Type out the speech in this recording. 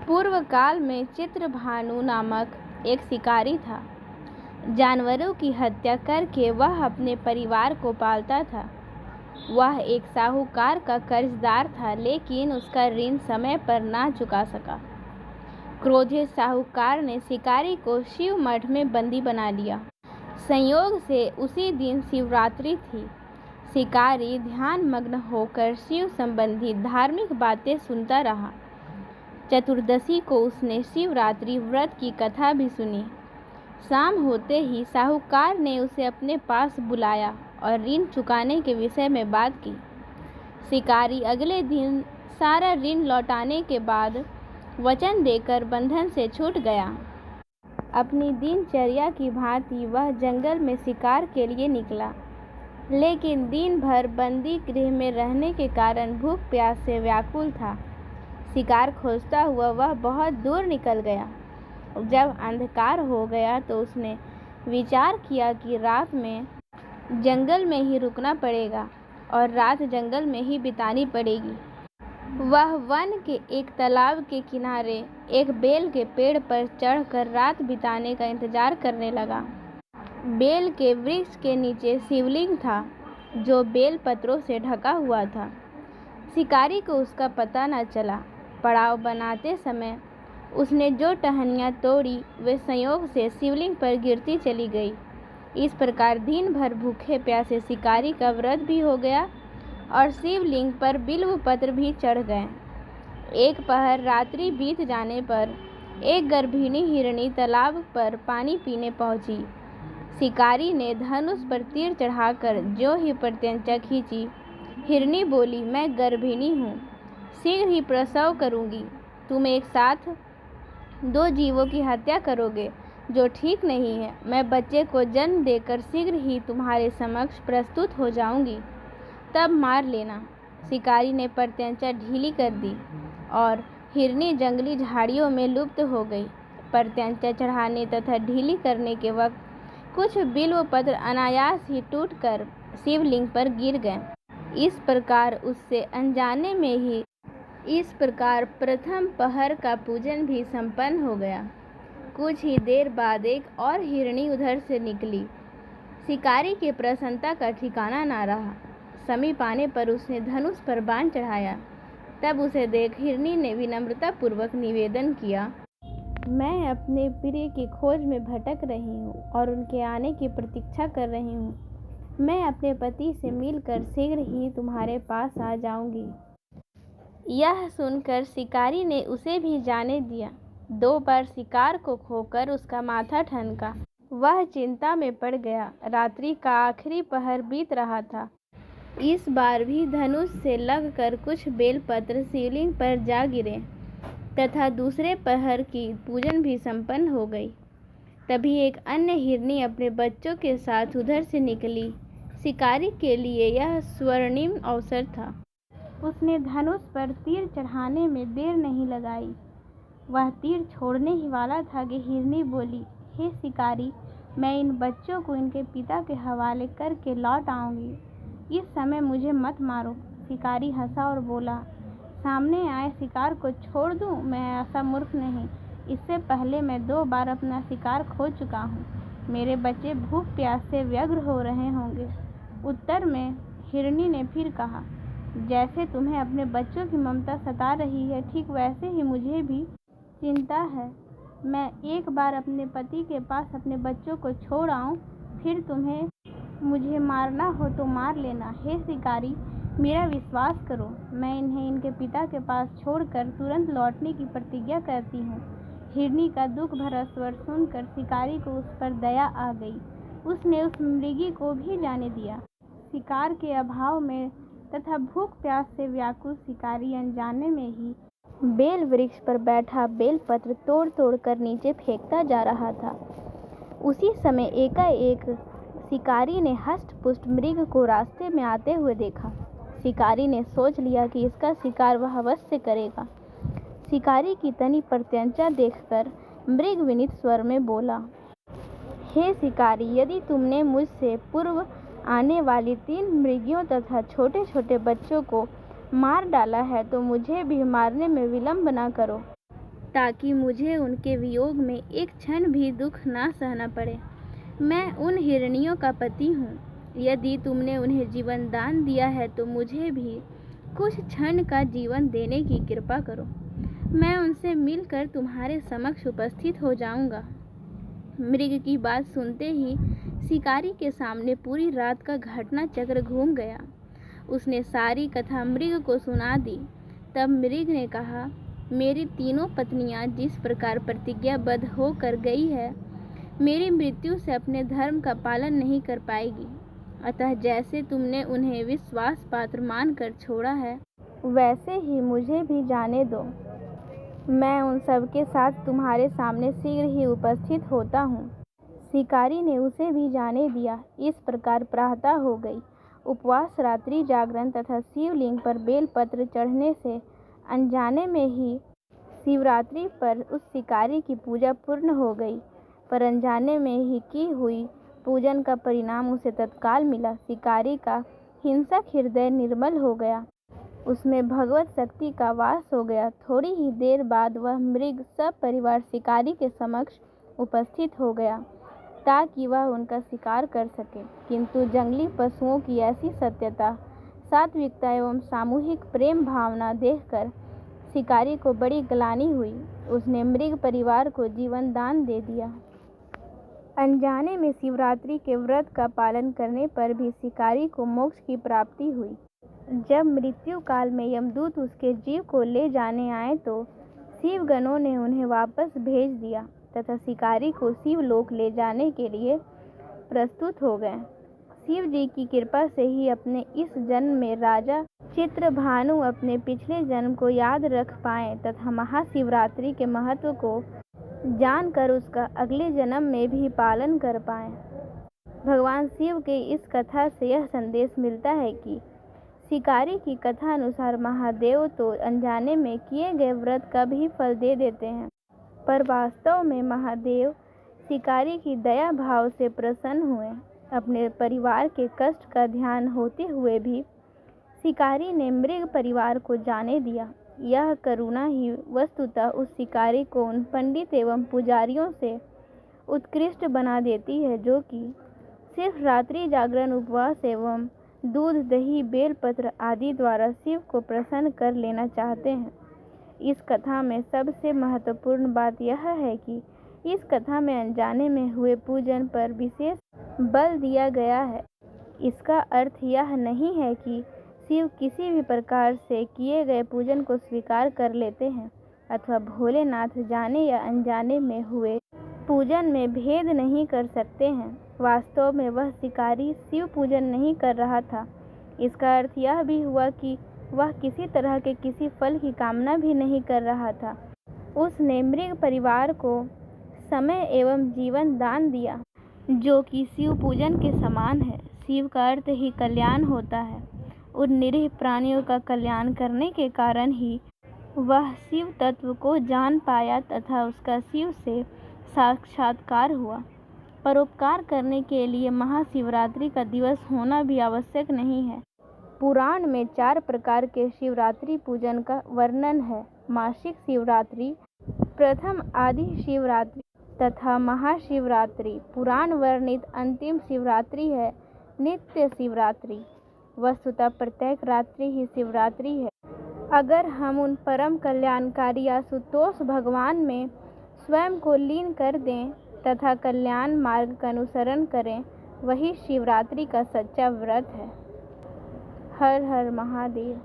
पूर्व काल में चित्रभानु नामक एक शिकारी था। जानवरों की हत्या करके वह अपने परिवार को पालता था। वह एक साहूकार का कर्जदार था, लेकिन उसका ऋण समय पर ना चुका सका। क्रोधित साहूकार ने शिकारी को शिव मठ में बंदी बना लिया। संयोग से उसी दिन शिवरात्रि थी। शिकारी ध्यान मग्न होकर शिव संबंधी धार्मिक बातें सुनता रहा। चतुर्दशी को उसने शिवरात्रि व्रत की कथा भी सुनी। शाम होते ही साहूकार ने उसे अपने पास बुलाया और ऋण चुकाने के विषय में बात की। शिकारी अगले दिन सारा ऋण लौटाने के बाद वचन देकर बंधन से छूट गया। अपनी दिनचर्या की भांति वह जंगल में शिकार के लिए निकला, लेकिन दिन भर बंदी गृह में रहने के कारण भूख प्यास से व्याकुल था। शिकार खोजता हुआ वह बहुत दूर निकल गया। जब अंधकार हो गया तो उसने विचार किया कि रात में जंगल में ही रुकना पड़ेगा और रात जंगल में ही बितानी पड़ेगी। वह वन के एक तालाब के किनारे एक बेल के पेड़ पर चढ़कर रात बिताने का इंतजार करने लगा। बेल के वृक्ष के नीचे शिवलिंग था, जो बेल पत्रों से ढका हुआ था। शिकारी को उसका पता न चला। पड़ाव बनाते समय उसने जो टहनियाँ तोड़ी वे संयोग से शिवलिंग पर गिरती चली गई। इस प्रकार दिन भर भूखे प्यासे शिकारी का व्रत भी हो गया और शिवलिंग पर बिल्व पत्र भी चढ़ गए। एक पहर रात्रि बीत जाने पर एक गर्भिणी हिरणी तालाब पर पानी पीने पहुंची। शिकारी ने धनुष पर तीर चढ़ाकर ज्यों ही प्रत्यंचा खींची। हिरणी बोली, मैं गर्भिणी हूँ, शीघ्र ही प्रसव करूँगी। तुम एक साथ दो जीवों की हत्या करोगे, जो ठीक नहीं है। मैं बच्चे को जन्म देकर शीघ्र ही तुम्हारे समक्ष प्रस्तुत हो जाऊंगी, तब मार लेना। शिकारी ने प्रत्यंचा ढीली कर दी और हिरनी जंगली झाड़ियों में लुप्त हो गई। प्रत्यंचा चढ़ाने तथा ढीली करने के वक्त कुछ बिल्व पत्र अनायास ही टूटकर शिवलिंग पर गिर गए। इस प्रकार प्रथम पहर का पूजन भी संपन्न हो गया। कुछ ही देर बाद एक और हिरणी उधर से निकली। शिकारी की प्रसन्नता का ठिकाना न रहा। समीप आने पर उसने धनुष पर बाण चढ़ाया। तब उसे देख हिरणी ने विनम्रतापूर्वक निवेदन किया, मैं अपने प्रिय की खोज में भटक रही हूँ और उनके आने की प्रतीक्षा कर रही हूँ। मैं अपने पति से मिलकर शीघ्र ही तुम्हारे पास आ जाऊंगी। यह सुनकर शिकारी ने उसे भी जाने दिया। 2 बार शिकार को खोकर उसका माथा ठनका। वह चिंता में पड़ गया। रात्रि का आखिरी पहर बीत रहा था। इस बार भी धनुष से लगकर कुछ बेलपत्र शिवलिंग पर जा गिरे तथा दूसरे पहर की पूजन भी संपन्न हो गई। तभी एक अन्य हिरनी अपने बच्चों के साथ उधर से निकली। शिकारी के लिए यह स्वर्णिम अवसर था। उसने धनुष पर तीर चढ़ाने में देर नहीं लगाई। वह तीर छोड़ने ही वाला था कि हिरनी बोली, हे शिकारी, मैं इन बच्चों को इनके पिता के हवाले करके लौट आऊंगी। इस समय मुझे मत मारो। शिकारी हंसा और बोला, सामने आए शिकार को छोड़ दूं? मैं ऐसा मूर्ख नहीं। इससे पहले मैं 2 बार अपना शिकार खो चुका हूँ। मेरे बच्चे भूख प्यास से व्यग्र हो रहे होंगे। उत्तर में हिरनी ने फिर कहा, जैसे तुम्हें अपने बच्चों की ममता सता रही है, ठीक वैसे ही मुझे भी चिंता है। मैं एक बार अपने पति के पास अपने बच्चों को छोड़ आऊं, फिर तुम्हें मुझे मारना हो तो मार लेना। हे शिकारी, मेरा विश्वास करो, मैं इन्हें इनके पिता के पास छोड़कर तुरंत लौटने की प्रतिज्ञा करती हूँ। हिरनी का दुख भरा स्वर सुनकर शिकारी को उस पर दया आ गई। उसने उस मृगी को भी जाने दिया। शिकार के अभाव में तथा भूख प्यास से व्याकुल शिकारी अनजाने में ही बेल वृक्ष पर बैठा बेलपत्र तोड़ तोड़ कर नीचे फेंकता जा रहा था। उसी समय एकाएक शिकारी ने हष्ट-पुष्ट मृग को रास्ते में आते हुए देखा। शिकारी ने सोच लिया कि इसका शिकार वह अवश्य करेगा। शिकारी की तनी प्रत्यंचा देखकर मृग विनीत स्वर में बोला, हे शिकारी, यदि तुमने मुझसे पूर्व आने वाली 3 मृगियों तथा छोटे छोटे बच्चों को मार डाला है तो मुझे भी मारने में विलंब न करो। ताकि मुझे उनके वियोग में एक क्षण भी दुख ना सहना पड़े। मैं उन हिरणियों का पति हूँ। यदि तुमने उन्हें जीवन दान दिया है तो मुझे भी कुछ क्षण का जीवन देने की कृपा करो। मैं उनसे मिलकर तुम्हारे समक्ष उपस्थित हो जाऊंगा। मृग की बात सुनते ही शिकारी के सामने पूरी रात का घटना चक्र घूम गया। उसने सारी कथा मृग को सुना दी। तब मृग ने कहा, मेरी तीनों पत्नियां जिस प्रकार प्रतिज्ञाबद्ध होकर गई है, मेरी मृत्यु से अपने धर्म का पालन नहीं कर पाएगी। अतः जैसे तुमने उन्हें विश्वास पात्र मानकर छोड़ा है, वैसे ही मुझे भी जाने दो। मैं उन सब के साथ तुम्हारे सामने शीघ्र ही उपस्थित होता हूँ। शिकारी ने उसे भी जाने दिया। इस प्रकार प्रातः हो गई। उपवास, रात्रि जागरण तथा शिवलिंग पर बेलपत्र चढ़ने से अनजाने में ही शिवरात्रि पर उस शिकारी की पूजा पूर्ण हो गई। पर अनजाने में ही की हुई पूजन का परिणाम उसे तत्काल मिला। शिकारी का हिंसक हृदय निर्मल हो गया, उसमें भगवत शक्ति का वास हो गया। थोड़ी ही देर बाद वह मृग सब परिवार शिकारी के समक्ष उपस्थित हो गया ताकि वह उनका शिकार कर सके। किंतु जंगली पशुओं की ऐसी सत्यता, सात्विकता एवं सामूहिक प्रेम भावना देखकर शिकारी को बड़ी ग्लानि हुई। उसने मृग परिवार को जीवन दान दे दिया। अनजाने में शिवरात्रि के व्रत का पालन करने पर भी शिकारी को मोक्ष की प्राप्ति हुई। जब मृत्यु काल में यमदूत उसके जीव को ले जाने आए तो शिवगणों ने उन्हें वापस भेज दिया तथा शिकारी को शिवलोक ले जाने के लिए प्रस्तुत हो गए। शिव जी की कृपा से ही अपने इस जन्म में राजा चित्रभानु अपने पिछले जन्म को याद रख पाए तथा महाशिवरात्रि के महत्व को जानकर उसका अगले जन्म में भी पालन कर पाए। भगवान शिव के इस कथा से यह संदेश मिलता है कि शिकारी की कथा अनुसार महादेव तो अनजाने में किए गए व्रत का भी फल दे देते हैं, पर वास्तव में महादेव शिकारी की दया भाव से प्रसन्न हुए। अपने परिवार के कष्ट का ध्यान होते हुए भी शिकारी ने मृग परिवार को जाने दिया। यह करुणा ही वस्तुतः उस शिकारी को उन पंडित एवं पुजारियों से उत्कृष्ट बना देती है जो कि सिर्फ रात्रि जागरण, उपवास एवं दूध, दही, बेलपत्र आदि द्वारा शिव को प्रसन्न कर लेना चाहते हैं। इस कथा में सबसे महत्वपूर्ण बात यह है कि इस कथा में अनजाने में हुए पूजन पर विशेष बल दिया गया है। इसका अर्थ यह नहीं है कि शिव किसी भी प्रकार से किए गए पूजन को स्वीकार कर लेते हैं अथवा भोलेनाथ जाने या अनजाने में हुए पूजन में भेद नहीं कर सकते हैं। वास्तव में वह शिकारी शिव पूजन नहीं कर रहा था। इसका अर्थ यह भी हुआ कि वह किसी तरह के किसी फल की कामना भी नहीं कर रहा था। उसने मृग परिवार को समय एवं जीवन दान दिया, जो कि शिव पूजन के समान है। शिव का अर्थ ही कल्याण होता है। उन निरीह प्राणियों का कल्याण करने के कारण ही वह शिव तत्व को जान पाया तथा उसका शिव से साक्षात्कार हुआ। परोपकार करने के लिए महाशिवरात्रि का दिवस होना भी आवश्यक नहीं है। पुराण में 4 प्रकार के शिवरात्रि पूजन का वर्णन है। मासिक शिवरात्रि, प्रथम आदि शिवरात्रि तथा महाशिवरात्रि। पुराण वर्णित अंतिम शिवरात्रि है नित्य शिवरात्रि। वस्तुतः प्रत्येक रात्रि ही शिवरात्रि है। अगर हम उन परम कल्याणकारी आशुतोष भगवान में स्वयं को लीन कर दें तथा कल्याण मार्ग का अनुसरण करें, वही शिवरात्रि का सच्चा व्रत है। हर हर महादेव।